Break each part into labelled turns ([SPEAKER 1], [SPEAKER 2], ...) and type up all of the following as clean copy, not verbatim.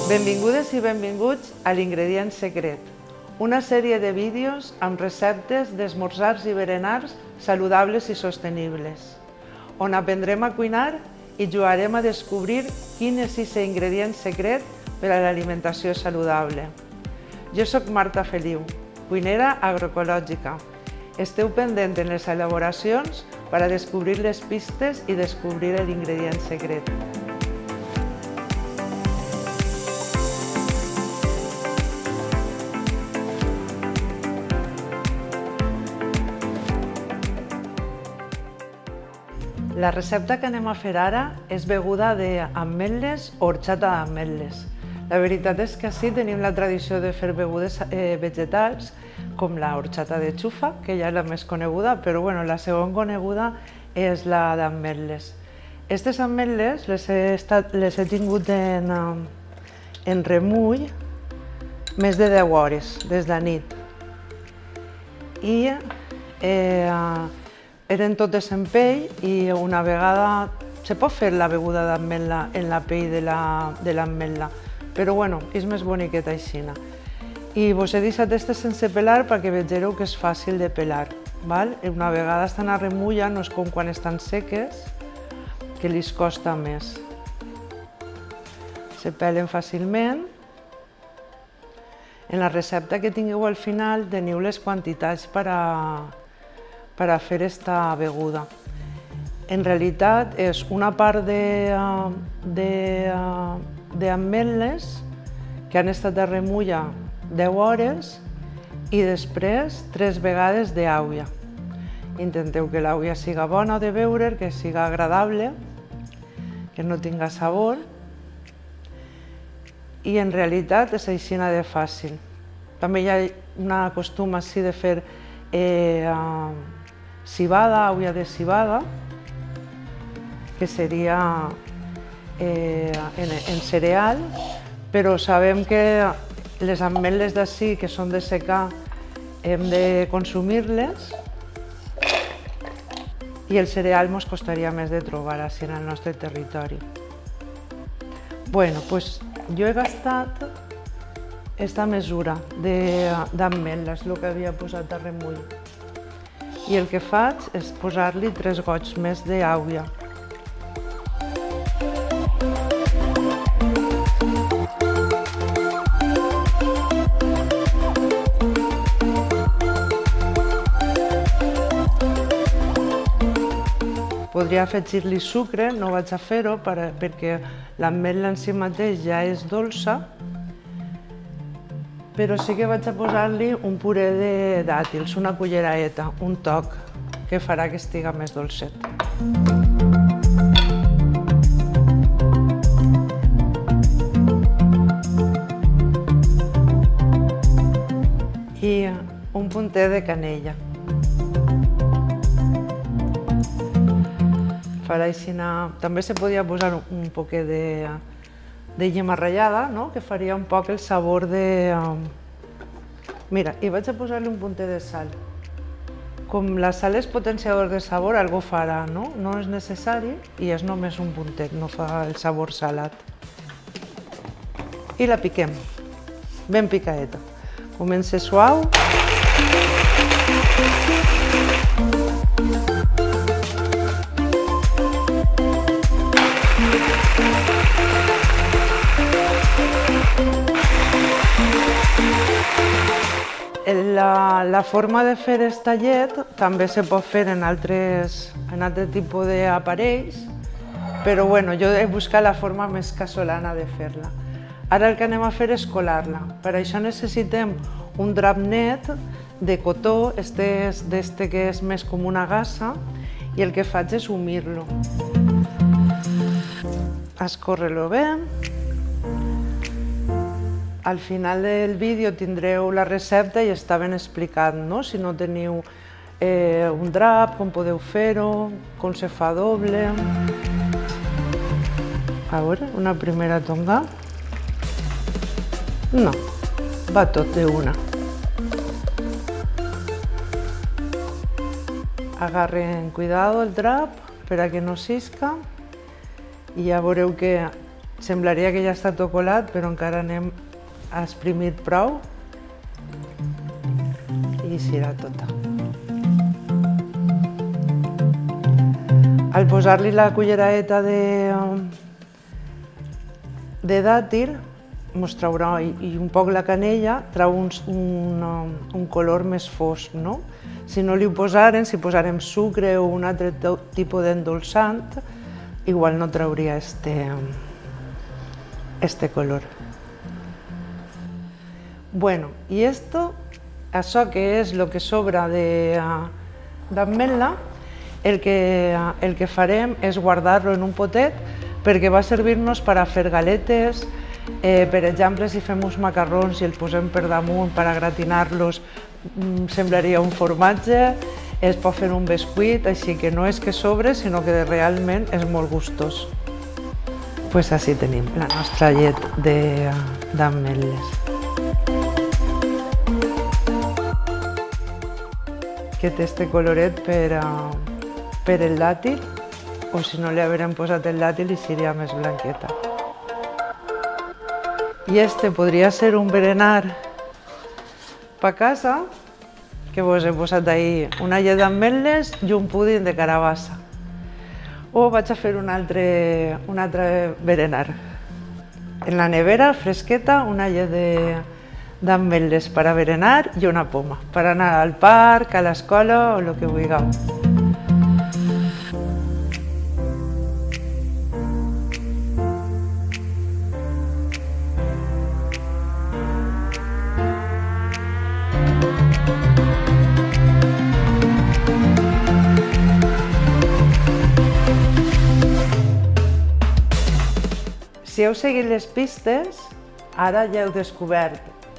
[SPEAKER 1] Benvingudes i benvinguts a l'Ingredient Secret, una sèrie de vídeos amb receptes d'esmorzars i berenars saludables i sostenibles, on aprendrem a cuinar i jugarem a descobrir quin és aquest ingredient secret per a l'alimentació saludable. Jo soc Marta Feliu, cuinera agroecològica. Esteu pendent en les elaboracions per a descobrir les pistes i descobrir l'ingredient secret. La recepta que anem a fer ara és beguda d'ametlles o horchata d'ametlles. La veritat és que ací tenim la tradició de fer begudes vegetals, com la horchata de xufa, que ja és la més coneguda, però la segona coneguda és la d'ametlles. Aquestes ametlles les he tingut en remull més de 10 hores, des de nit. I eren totes en pell i una vegada se pot fer la beguda d'ametla en la pell de l'ametla, però és més boniqueta així. I vos he deixat aquestes sense pelar perquè veureu que és fàcil de pelar. Una vegada estan a remulla, no és com quan estan seques, que li costa més. Se pelen fàcilment. En la recepta que tingueu al final teniu les quantitats per a fer aquesta beguda. En realitat és una part d'ametlles que han estat a remulla 10 hores i després 3 vegades d'aigua. Intenteu que l'aigua siga bona de beure, que siga agradable, que no tinga sabor. I en realitat és així de fàcil. També hi ha un costum així de fer cibada, aigua de cibada, que seria en cereal, però sabem que les ametlles d'ací, que són de secà, hem de consumir-les i el cereal ens costaria més de trobar així en el nostre territori. Jo he gastat aquesta mesura d'ametlles, el que havia posat a remull. I el que faig és posar-li 3 gots més d'aigua. Podria afegir-li sucre, no vaig a fer-ho perquè l'ametla en si mateix ja és dolça, però sí que vaig a posar-li un puré de dàtils, una culleradeta, un toc, que farà que estiga més dolcet. I un puntet de canella. També se podia posar un poquet de llima ratllada, que faria un poc el sabor de... Mira, i vaig a posar-li un puntet de sal. Com la sal és potenciador de sabor, algú farà, no? No és necessari i és només un puntet, no fa el sabor salat. I la piquem, ben picadeta. Comença suau. La forma de fer esta llet també se pot fer en altre tipus d'aparells, però jo he buscat la forma més casolana de fer-la. Ara el que anem a fer és colar-la. Per això necessitem un drap net de cotó, d'este que és més com una gassa, i el que faig és humir-lo. Escórrer-lo bé. Al final del vídeo tindreu la recepta i està ben explicat, si no teniu un drap, com podeu fer-ho, com se fa doble. A veure, una primera tonga. No, va tot d'una. Agarren cuidado el drap per a que no s'isca i ja veureu que Semblaria que ja està tot colat, però encara anem a exprimir prou i serà tota. Al posar-li la culleradeta de dàtil, mos traurà, i un poc la canella, trau un color més fosc, no? Si no li ho posaren, si posarem sucre o un altre tipus d'endolçant, igual no trauria este color. Bueno, i això que és el que sobra d'ametla, el que farem és guardar-lo en un potet perquè va servir-nos per a fer galetes. Per exemple, si fem uns macarrons i els posem per damunt per a gratinar-los, semblaria un formatge, es pot fer un bescuit, així que no és que sobre, sinó que realment és molt gustós. Doncs així tenim la nostra llet d'ametlles. Que té este coloret per el dàtil, o si no li haurem posat el dàtil i seria més blanqueta. I este podria ser un berenar per casa, que vos he posat ahí una llet d'ametlles i un púding de carabassa. O vaig a fer un altre berenar. En la nevera, fresqueta, una llet d'ametlles per a berenar i una poma, per anar al parc, a l'escola o el que vulgueu. Si heu seguit les pistes, ara ja heu descobert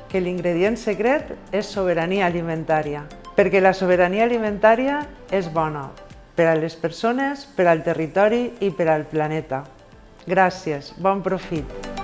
[SPEAKER 1] que l'ingredient secret és sobirania alimentària, perquè la sobirania alimentària és bona per a les persones, per al territori i per al planeta. Gràcies, bon profit!